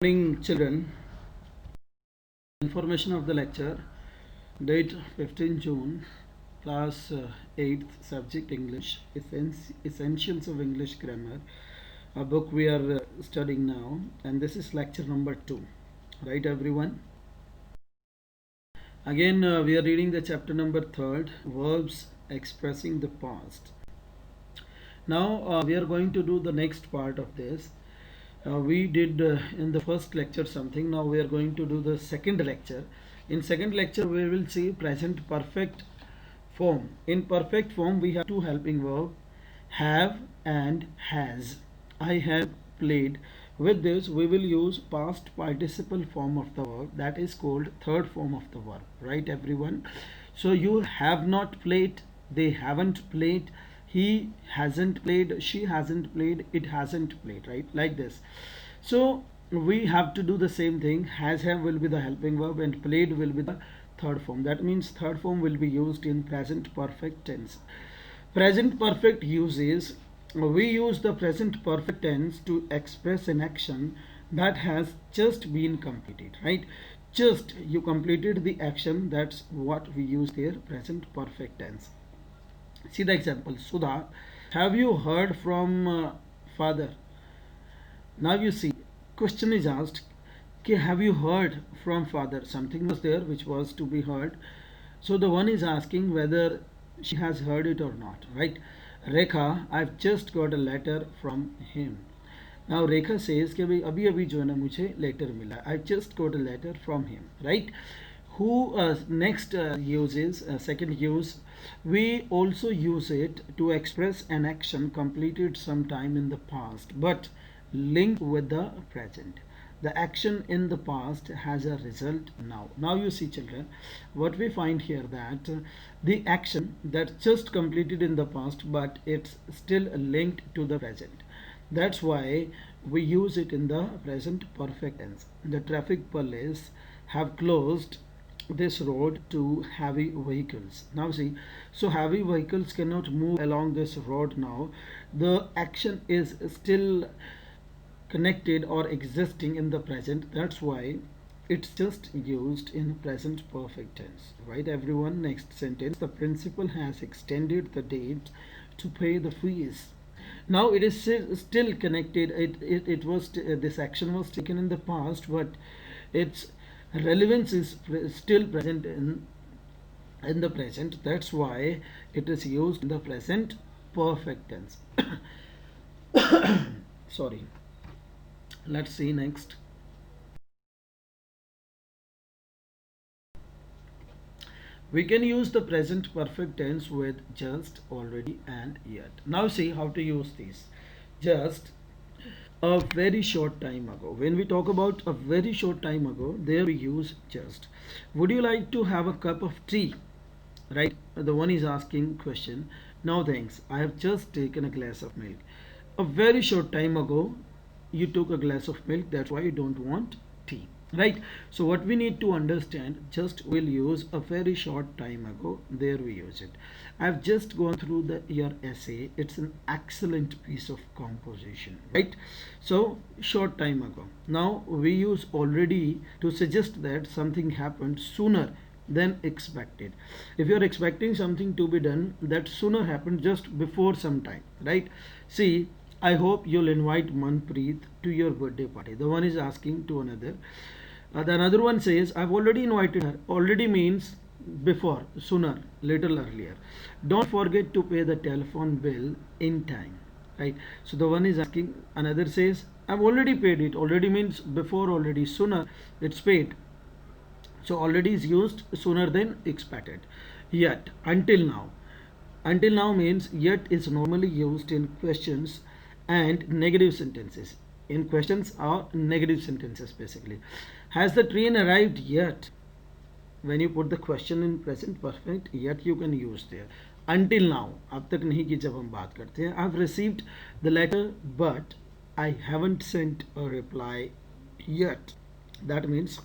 Morning, children. Information of the lecture. Date 15 June. Class 8th. Subject English. Essentials of English Grammar. A book we are studying now. And this is lecture number 2. Right, everyone? Again, we are reading the chapter number 3rd. Verbs expressing the past. Now, we are going to do the next part of this. We did in the first lecture something. Now we are going to do the second lecture. In second lecture we will see present perfect form. In perfect form we have two helping verb, have and has. I have played. With this we will use past participle form of the verb, that is called third form of the verb, right everyone? So you have not played, they haven't played, he hasn't played, she hasn't played, it hasn't played, right? Like this. So we have to do the same thing. Has, have will be the helping verb and played will be the third form. That means third form will be used in present perfect tense. Present perfect uses, we use the present perfect tense to express an action that has just been completed, right? Just you completed the action, that's what we use here, present perfect tense. See the example. Sudha, have you heard from father? Now you see, question is asked, okay, have you heard from father? Something was there which was to be heard. So the one is asking whether she has heard it or not, right? Rekha, I've just got a letter from him. Now Rekha says कि भाई अभी अभी जो है ना मुझे letter मिला. I just got a letter from him, right? Who next uses second use, we also use it to express an action completed sometime in the past but linked with the present. The action in the past has a result now. You see children, what we find here, that the action that just completed in the past but it's still linked to the present. That's why we use it in the present perfect tense. The traffic police have closed this road to heavy vehicles. Now see, so heavy vehicles cannot move along this road now. The action is still connected or existing in the present. That's why it's just used in present perfect tense, right everyone? Next sentence, the principal has extended the date to pay the fees. Now it is still connected. It was this action was taken in the past but its relevance is still present in the present. That's why it is used in the present perfect tense. Sorry. Let's see next. We can use the present perfect tense with just, already and yet. Now see how to use these. Just, a very short time ago. When we talk about a very short time ago, there we use just. Would you like to have a cup of tea? Right? The one is asking question. No thanks. I have just taken a glass of milk. A very short time ago, you took a glass of milk. That's why you don't want tea. Right? So what we need to understand, just will use a very short time ago. There we use it. I've just gone through your essay. It's an excellent piece of composition, right? So short time ago. Now we use already to suggest that something happened sooner than expected. If you are expecting something to be done, that sooner happened just before some time, right? See, I hope you'll invite Manpreet to your birthday party. The one is asking to another. The another one says, I've already invited her. Already means before, sooner, little earlier. Don't forget to pay the telephone bill in time. Right? So the one is asking, another says, I've already paid it. Already means before, already, sooner, it's paid. So already is used sooner than expected. Yet, until now. Until now means yet is normally used in questions and negative sentences. In questions or negative sentences basically. Has the train arrived yet? When you put the question in present perfect, yet you can use there. Until now, अब तक नहीं की जब हम बात करते हैं. I've received the letter but I haven't sent a reply yet. That means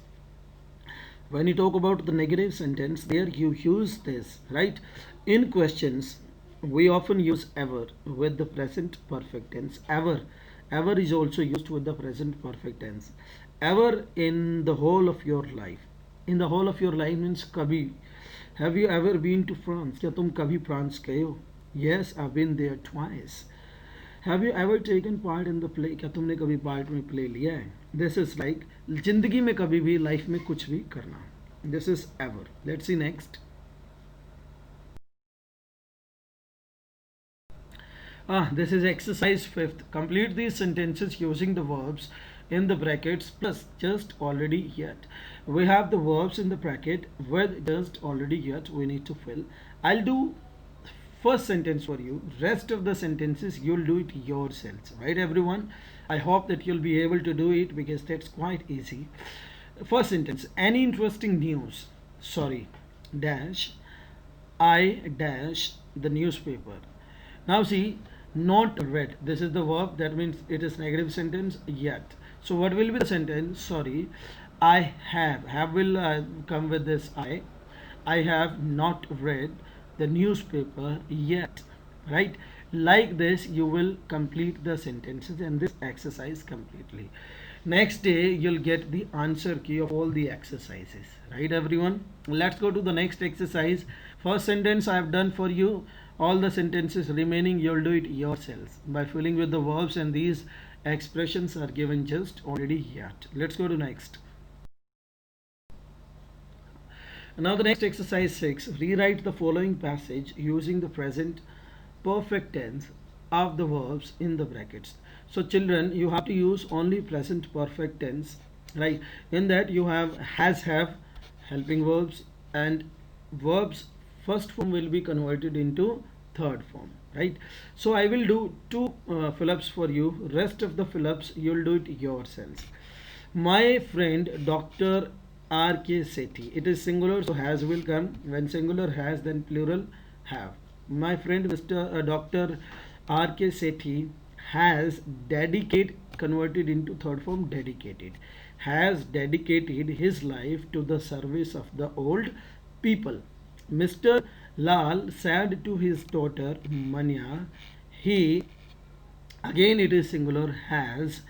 when you talk about the negative sentence, there you use this, right? In questions we often use ever with the present perfect tense. Ever ever is also used with the present perfect tense. Ever in the whole of your life. In the whole of your life means kabhi. Have you ever been to France? क्या तुम कभी France गए हो? Yes, I've been there twice. Have you ever taken part in the play? क्या तुमने कभी part में play लिया है? This is like जिंदगी में कभी भी लाइफ में कुछ भी करना. This is ever. Let's see next. This is exercise 5th. Complete these sentences using the verbs in the brackets plus just already yet. We have the verbs in the bracket with just already yet we need to fill. I'll do first sentence for you. Rest of the sentences you'll do it yourselves. Right everyone? I hope that you'll be able to do it because that's quite easy. First sentence. Any interesting news? Sorry. Dash. I dash the newspaper. Now see, not read. This is the verb. That means it is negative sentence yet. So what will be the sentence? Sorry, I have. Have will come with this I. I have not read the newspaper yet. Right? Like this, you will complete the sentences and this exercise completely. Next day, you'll get the answer key of all the exercises. Right, everyone? Let's go to the next exercise. First sentence I have done for you. All the sentences remaining you'll do it yourselves by filling with the verbs, and these expressions are given just already yet. Let's go to next. Now the next exercise 6. Rewrite the following passage using the present perfect tense of the verbs in the brackets. So children, you have to use only present perfect tense, right? In that you have has, have, helping verbs, and verbs first form will be converted into third form, right? So I will do two fill-ups for you. Rest of the fill-ups you'll do it yourselves. My friend Dr. R.K. Sethi. It is singular, so has will come. When singular has, then plural have. My friend Mr. Dr. R.K. Sethi has dedicated, converted into third form, dedicated, has dedicated his life to the service of the old people. Mr. Lal said to his daughter Manya, he, again it is singular, has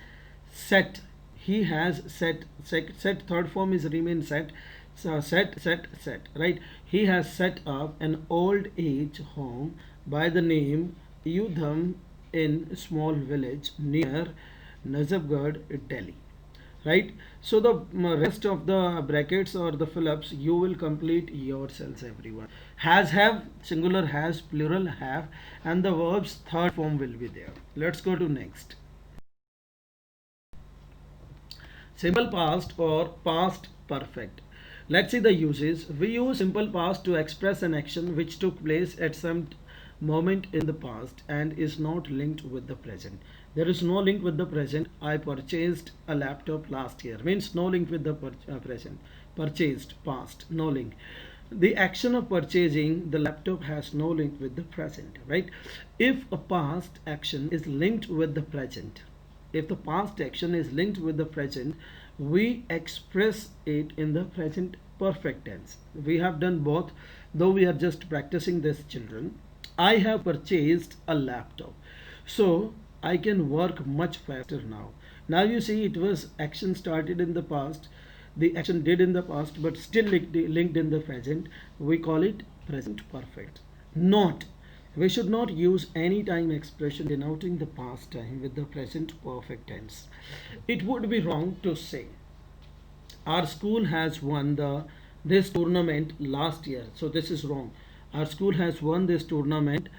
set, he has set third form is remain set, so set, right? He has set up an old age home by the name Yudham in small village near Nazafgarh, Delhi, right? So the rest of the brackets or the fill-ups you will complete yourselves, everyone. Has, have, singular has, plural have, and the verbs third form will be there. Let's go to next. Simple past or past perfect. Let's see the uses. We use simple past to express an action which took place at some moment in the past and is not linked with the present. There is no link with the present. I purchased a laptop last year. Means no link with the present. Purchased, past, no link. The action of purchasing the laptop has no link with the present, right? If a past action is linked with the present, if the past action is linked with the present, we express it in the present perfect tense. We have done both, though we are just practicing this, children. I have purchased a laptop, so I can work much faster now. Now you see, it was action started in the past, the action did in the past, but still linked in the present. We call it present perfect. Not, we should not use any time expression denoting the past time with the present perfect tense. It would be wrong to say our school has won this tournament last year. So this is wrong. Our school has won this tournament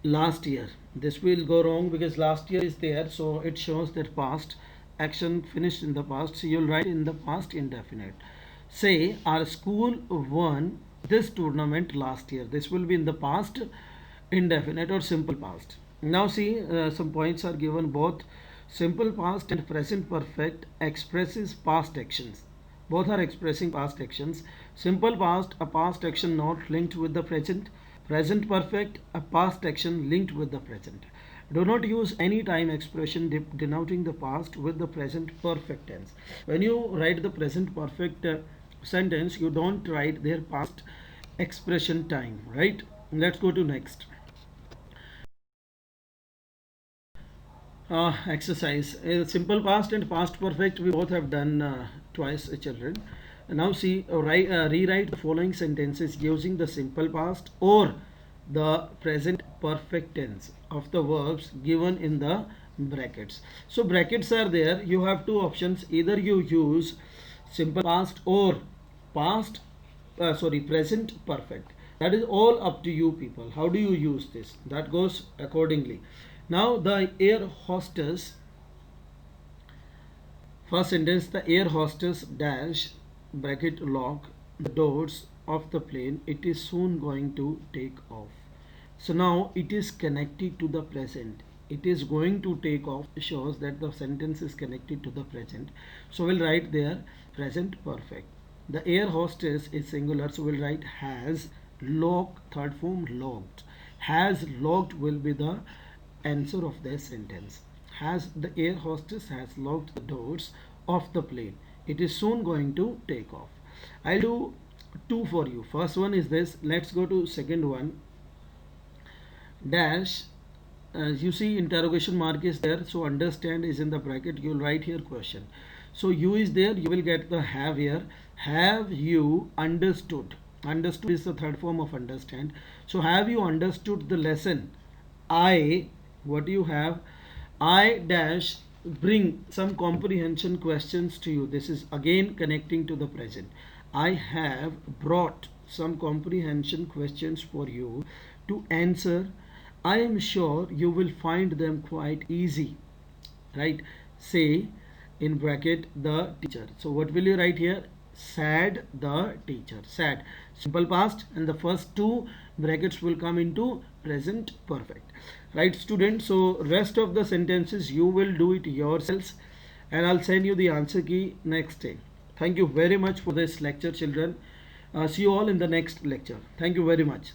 last year. This will go wrong because last year is there, so it shows that past action finished in the past. So you'll write in the past indefinite. Say our school won this tournament last year. This will be in the past indefinite or simple past. Now see, some points are given. Both simple past and present perfect expresses past actions. Both are expressing past actions. Simple past, a past action not linked with the present. Present perfect, a past action linked with the present. Do not use any time expression denoting the past with the present perfect tense. When you write the present perfect sentence, you don't write their past expression time, right? Let's go to next. Exercise. Simple past and past perfect we both have done twice, children. Now see, rewrite the following sentences using the simple past or the present perfect tense of the verbs given in the brackets. So brackets are there. You have two options. Either you use simple past or past, present perfect. That is all up to you people. How do you use this? That goes accordingly. Now the air hostess, first sentence, the air hostess dash bracket lock the doors of the plane. It is soon going to take off. So now it is connected to the present. It is going to take off shows that the sentence is connected to the present. So we'll write there present perfect. The air hostess is singular, so we'll write has locked, third form locked. Has locked will be the answer of this sentence. Has the air hostess has locked the doors of the plane. It is soon going to take off. I'll do two for you. First one is this. Let's go to second one. Dash, as you see interrogation mark is there, so understand is in the bracket. You will write here question. So you is there, you will get the have here. Have you understood? Understood is the third form of understand. So have you understood the lesson? I, what you have, I dash bring some comprehension questions to you. This is again connecting to the present. I have brought some comprehension questions for you to answer. I am sure you will find them quite easy. Right? Say in bracket the teacher. So what will you write here? Sad the teacher. Sad. Simple past, and the first two brackets will come into present perfect. Right, students? So rest of the sentences you will do it yourselves, and I'll send you the answer key next day. Thank you very much for this lecture, children. See you all in the next lecture. Thank you very much.